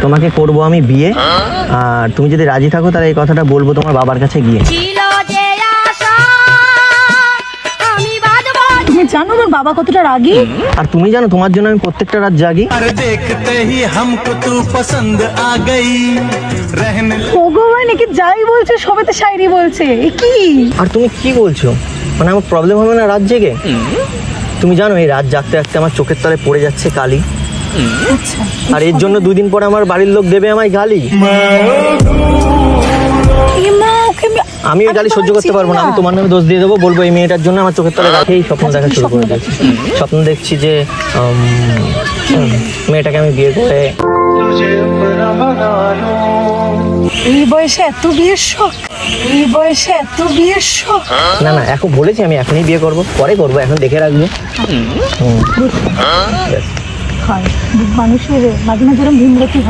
তোমাকে করব আমি বিয়ে, আর তুমি যদি রাজি থাকো তাহলে এই কথাটা বলবো তোমার বাবার কাছে গিয়ে। তুমি জানো আমার বাবা কতটা রাগী? আর তুমি জানো তোমার জন্য আমি প্রত্যেকটা রাত জাগি। ভগবান, একে যাই বলছে সবেতে শায়রি বলছে, এ কি? আর তুমি কি বলছো? মানে আমার প্রবলেম হবে না রাত জেগে? তুমি জানো এই রাত জাগতে জাগতে আমার চোখের তলে পড়ে যাচ্ছে কালি, আচ্ছা, আর এর জন্য দুদিন পরে আমার বাড়ির লোক দেবে আমায় গালি। আমি ওই গালি সহ্য করতে পারবো না, আমি তোমার নামে দোষ দিয়ে দেবো, বলবো এই মেয়েটার জন্য আমার চোখের তলে রাখেই স্বপ্ন দেখা শুরু করে দিয়েছি। স্বপ্ন দেখছি যে মেয়েটাকে আমি বিয়ে করে। এই বয়সে এত বিয়ের শখ? এই বয়সে এত বিয়ের শখ? না না, এখন বলেছি আমি এখনই বিয়ে করব, পরে করব, এখন দেখে রাখবো। হয়, মানুষের মাঝে মাঝে এরকম ভিমরতি হয়।